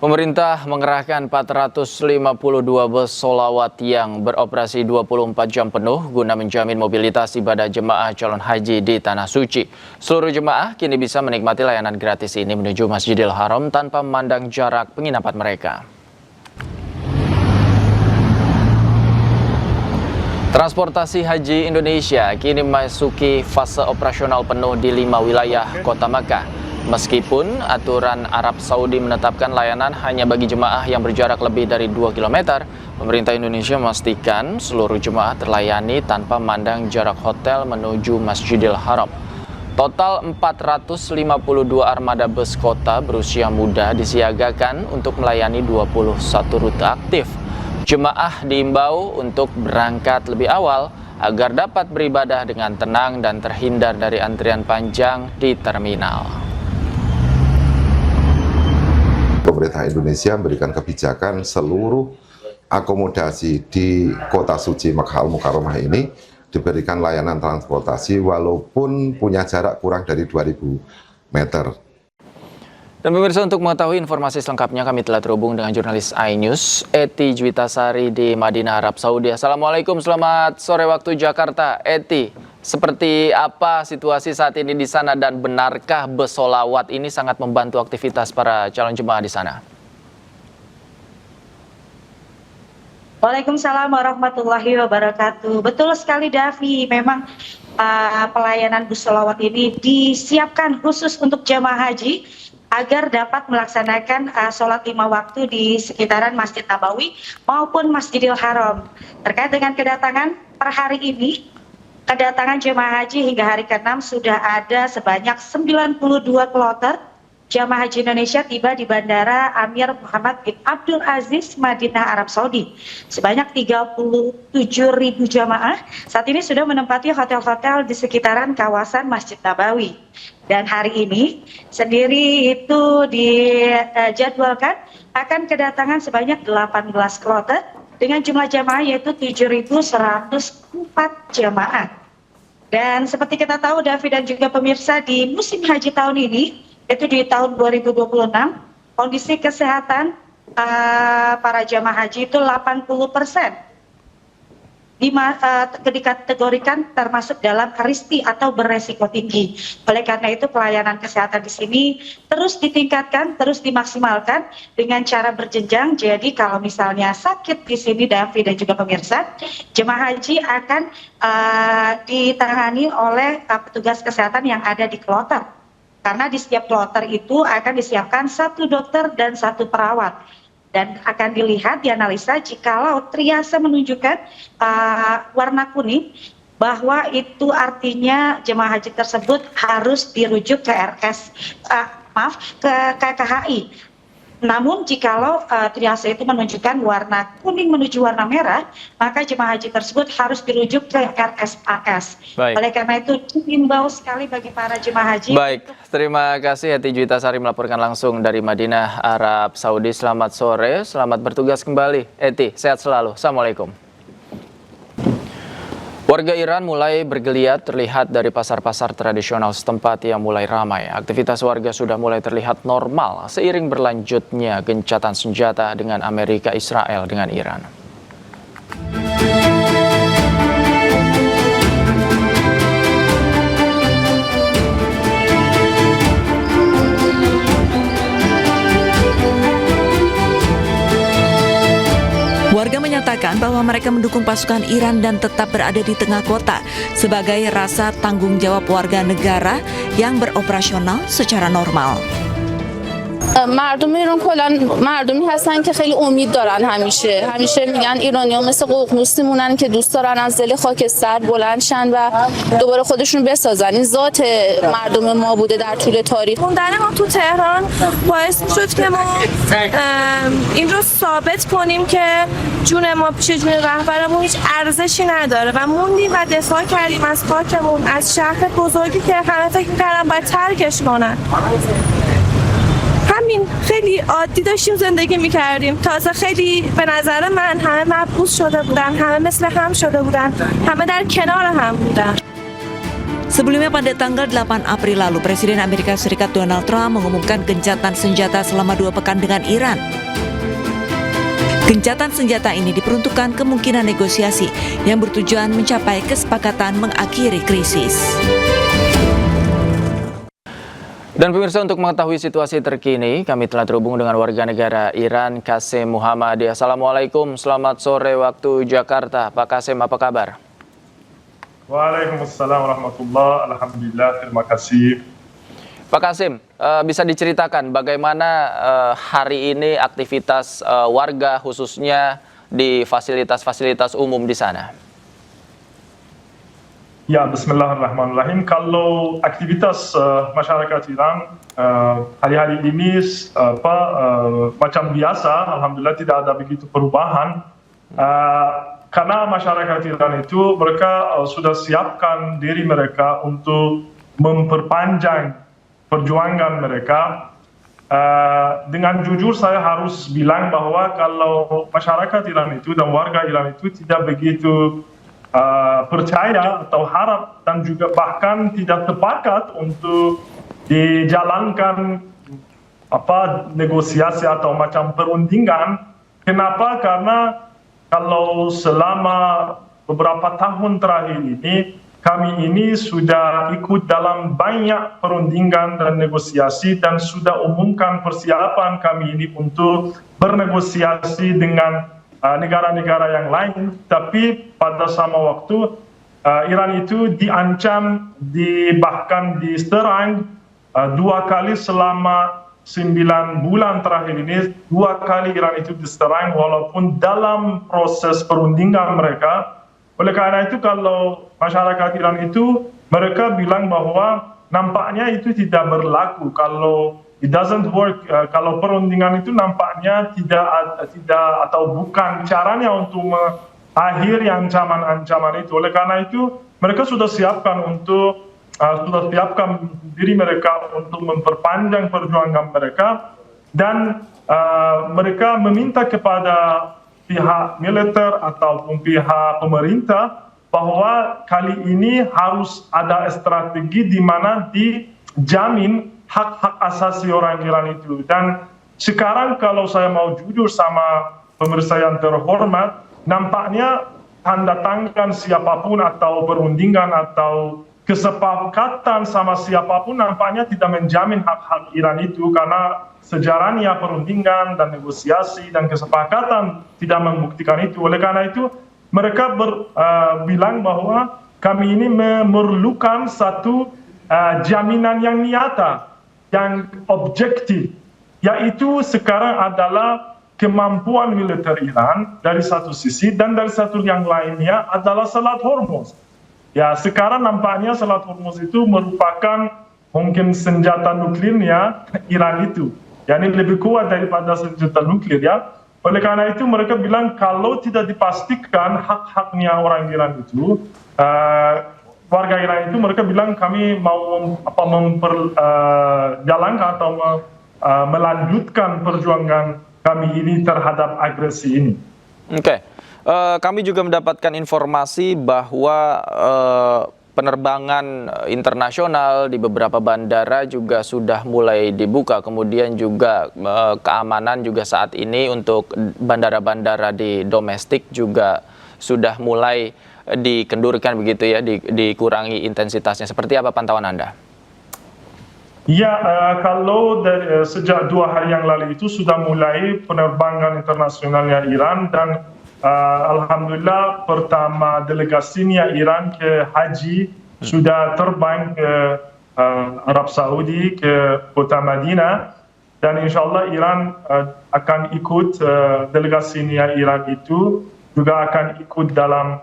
Pemerintah mengerahkan 452 bus sholawat yang beroperasi 24 jam penuh guna menjamin mobilitas ibadah jemaah calon haji di Tanah Suci. Seluruh jemaah kini bisa menikmati layanan gratis ini menuju Masjidil Haram tanpa memandang jarak penginapan mereka. Transportasi Haji Indonesia kini memasuki fase operasional penuh di 5 wilayah Kota Makkah. Meskipun aturan Arab Saudi menetapkan layanan hanya bagi jemaah yang berjarak lebih dari 2 km, pemerintah Indonesia memastikan seluruh jemaah terlayani tanpa memandang jarak hotel menuju Masjidil Haram. Total 452 armada bus kota berusia muda disiagakan untuk melayani 21 rute aktif. Jemaah diimbau untuk berangkat lebih awal agar dapat beribadah dengan tenang dan terhindar dari antrian panjang di terminal. Pemerintah Indonesia memberikan kebijakan seluruh akomodasi di Kota Suci Makkah Al-Mukarramah ini diberikan layanan transportasi walaupun punya jarak kurang dari 2000 meter. Dan pemirsa, untuk mengetahui informasi selengkapnya kami telah terhubung dengan jurnalis iNews Ety Juwitasari di Madinah, Arab Saudi. Assalamualaikum, selamat sore waktu Jakarta. Ety, seperti apa situasi saat ini di sana dan benarkah bus sholawat ini sangat membantu aktivitas para calon jemaah di sana? Waalaikumsalam warahmatullahi wabarakatuh. Betul sekali Davi, memang pelayanan bus sholawat ini disiapkan khusus untuk jemaah haji agar dapat melaksanakan sholat 5 waktu di sekitaran Masjid Nabawi maupun Masjidil Haram. Terkait dengan kedatangan per hari ini, kedatangan jemaah haji hingga hari ke-6 sudah ada sebanyak 92 kloter jemaah haji Indonesia tiba di Bandara Amir Muhammad bin Abdul Aziz, Madinah, Arab Saudi. Sebanyak 37.000 jemaah saat ini sudah menempati hotel-hotel di sekitaran kawasan Masjid Nabawi. Dan hari ini sendiri itu dijadwalkan akan kedatangan sebanyak 18 kloter dengan jumlah jemaah yaitu 7.104 jemaah. Dan seperti kita tahu Davi dan juga pemirsa, di musim haji tahun ini, yaitu di tahun 2026, kondisi kesehatan para jemaah haji itu 80% dikategorikan termasuk dalam riski atau beresiko tinggi. Oleh karena itu pelayanan kesehatan di sini terus ditingkatkan, terus dimaksimalkan dengan cara berjenjang. Jadi kalau misalnya sakit di sini Davi dan juga pemirsa, jemaah haji akan ditangani oleh petugas kesehatan yang ada di kloter. Karena di setiap kloter itu akan disiapkan 1 dokter dan 1 perawat. Dan akan dilihat, dianalisa jikalau triase menunjukkan warna kuning, bahwa itu artinya jemaah haji tersebut harus dirujuk ke KKHI. Namun jikalau triase itu menunjukkan warna kuning menuju warna merah, maka jemaah haji tersebut harus dirujuk ke RSAS. Baik. Oleh karena itu diimbau sekali bagi para jemaah haji. Baik, terima kasih Ety Juwitasari melaporkan langsung dari Madinah, Arab Saudi. Selamat sore, selamat bertugas kembali. Ety, sehat selalu. Assalamualaikum. Warga Iran mulai bergeliat terlihat dari pasar-pasar tradisional setempat yang mulai ramai. Aktivitas warga sudah mulai terlihat normal seiring berlanjutnya gencatan senjata dengan Amerika, Israel dengan Iran. Warga menyatakan bahwa mereka mendukung pasukan Iran dan tetap berada di tengah kota sebagai rasa tanggung jawab warga negara yang beroperasional secara normal. مردم ایران کلا مردمی هستن که خیلی امید دارن، همیشه میگن ایرانی‌ها مثل ققنوس میمونن که دوست دارن از دل خاکستر بلند شن و دوباره خودشون بسازن. این ذات مردم ما بوده در طول تاریخ. موندن ما تو تهران باعث شد که ما این رو ثابت کنیم که جون ما پیش جون رهبرمون هیچ ارزشی نداره و موندیم و دفاع کردیم از خاکمون، از شهر بزرگی که همه فکر می‌کردن باید ترکش کنن. همین خیلی عادی داشتیم زندگی میکردیم. تازه خیلی به نظر من همه مبعوث شده بودن، همه مثل هم شده بودن، همه در کنار هم بودن. Sebelumnya pada tanggal 8 April lalu, Presiden Amerika Serikat Donald Trump mengumumkan gencatan senjata selama 2 pekan dengan Iran. Gencatan senjata ini diperuntukkan kemungkinan negosiasi yang bertujuan mencapai kesepakatan mengakhiri krisis. Dan pemirsa, untuk mengetahui situasi terkini, kami telah terhubung dengan warga negara Iran, Qasim Muhammad. Assalamualaikum, selamat sore waktu Jakarta. Pak Qasim, apa kabar? Waalaikumsalam warahmatullahi. Alhamdulillah, terima kasih. Pak Qasim, bisa diceritakan bagaimana hari ini aktivitas warga khususnya di fasilitas-fasilitas umum di sana? Ya, bismillahirrahmanirrahim. Kalau aktivitas masyarakat Iran hari-hari ini macam biasa, alhamdulillah tidak ada begitu perubahan. Karena masyarakat Iran itu mereka sudah siapkan diri mereka untuk memperpanjang perjuangan mereka. Dengan jujur saya harus bilang bahwa kalau masyarakat Iran itu dan warga Iran itu tidak begitu percaya atau harap dan juga bahkan tidak sepakat untuk dijalankan negosiasi atau macam perundingan. Kenapa? Karena kalau selama beberapa tahun terakhir ini kami ini sudah ikut dalam banyak perundingan dan negosiasi dan sudah umumkan persiapan kami ini untuk bernegosiasi dengan negara-negara yang lain, tapi pada sama waktu Iran itu diancam, bahkan diserang 2 kali selama 9 bulan terakhir ini. 2 kali Iran itu diserang walaupun dalam proses perundingan mereka. Oleh karena itu kalau masyarakat Iran itu mereka bilang bahwa nampaknya itu tidak berlaku kalau it doesn't work, kalau perundingan itu nampaknya tidak atau bukan caranya untuk mengakhiri ancaman-ancaman itu. Oleh karena itu mereka sudah siapkan diri mereka untuk memperpanjang perjuangan mereka, dan mereka meminta kepada pihak militer ataupun pihak pemerintah bahwa kali ini harus ada strategi di mana dijamin hak-hak asasi orang Iran itu. Dan sekarang kalau saya mau jujur sama pemirsa yang terhormat, nampaknya tanda tangan siapapun atau perundingan atau kesepakatan sama siapapun nampaknya tidak menjamin hak-hak Iran itu, karena sejarahnya perundingan dan negosiasi dan kesepakatan tidak membuktikan itu. Oleh karena itu mereka bilang bahwa kami ini memerlukan satu jaminan yang nyata, yang objektif, yaitu sekarang adalah kemampuan militer Iran dari satu sisi, dan dari satu yang lainnya adalah Selat Hormuz. Ya, sekarang nampaknya Selat Hormuz itu merupakan mungkin senjata nuklirnya Iran itu, yakni lebih kuat daripada senjata nuklir ya. Oleh karena itu mereka bilang kalau tidak dipastikan hak-haknya orang Iran itu, warga Iran itu, mereka bilang kami mau memperjalankan atau melanjutkan perjuangan kami ini terhadap agresi ini. Oke. Kami juga mendapatkan informasi bahwa penerbangan internasional di beberapa bandara juga sudah mulai dibuka, kemudian juga keamanan juga saat ini untuk bandara-bandara di domestik juga sudah mulai dikendurkan begitu ya, dikurangi intensitasnya. Seperti apa pantauan Anda? Ya, kalau sejak 2 hari yang lalu itu sudah mulai penerbangan internasionalnya Iran, dan alhamdulillah pertama delegasinya Iran ke haji sudah terbang ke Arab Saudi, ke kota Madinah, dan insya Allah Iran akan ikut, delegasinya Iran itu juga akan ikut dalam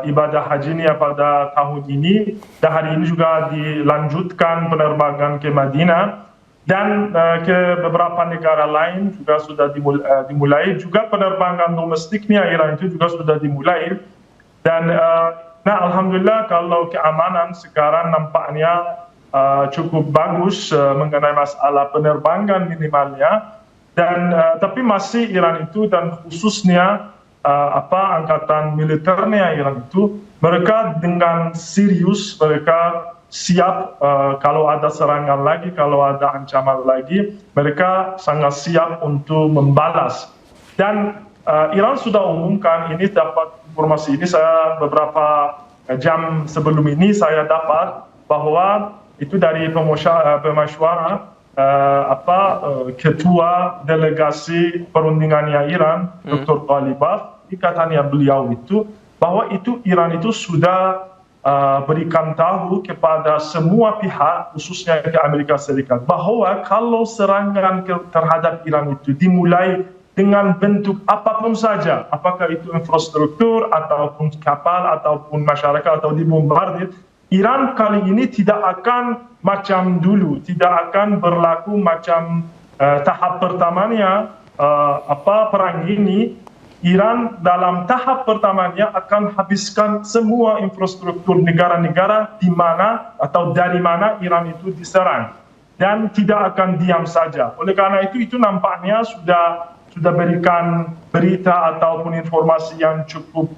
ibadah hajinya pada tahun ini, dan hari ini juga dilanjutkan penerbangan ke Madinah dan ke beberapa negara lain juga sudah dimulai. Juga penerbangan domestiknya Iran itu juga sudah dimulai, dan alhamdulillah kalau keamanan sekarang nampaknya cukup bagus mengenai masalah penerbangan minimalnya, dan tapi masih Iran itu dan khususnya angkatan militernya Iran itu, mereka dengan serius mereka siap kalau ada serangan lagi, kalau ada ancaman lagi, mereka sangat siap untuk membalas. Dan Iran sudah umumkan, ini dapat informasi ini saya beberapa jam sebelum ini saya dapat bahwa itu dari pemasyuara ketua delegasi perundingannya Iran, Dr. Ghalibaf, katanya beliau itu bahwa itu Iran itu sudah berikan tahu kepada semua pihak, khususnya ke Amerika Serikat, bahwa kalau serangan terhadap Iran itu dimulai dengan bentuk apapun saja, apakah itu infrastruktur, ataupun kapal, ataupun masyarakat, atau dibombardir, Iran kali ini tidak akan macam dulu, tidak akan berlaku macam tahap pertamanya perang ini. Iran dalam tahap pertamanya akan habiskan semua infrastruktur negara-negara di mana atau dari mana Iran itu diserang, dan tidak akan diam saja. Oleh karena itu nampaknya sudah berikan berita ataupun informasi yang cukup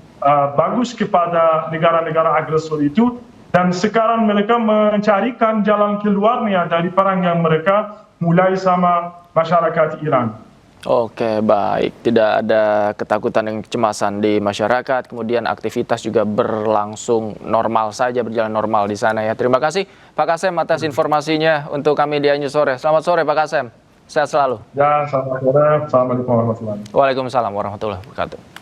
bagus kepada negara-negara agresor itu, dan sekarang mereka mencarikan jalan keluarnya dari perang yang mereka mulai sama masyarakat Iran. Oke, baik. Tidak ada ketakutan dan kecemasan di masyarakat, kemudian aktivitas juga berlangsung normal saja, berjalan normal di sana ya. Terima kasih Pak Kasem atas informasinya untuk kami di News Sore. Selamat sore Pak Kasem, sehat selalu. Ya, selamat sore. Assalamualaikum warahmatullahi wabarakatuh. Waalaikumsalam warahmatullahi wabarakatuh.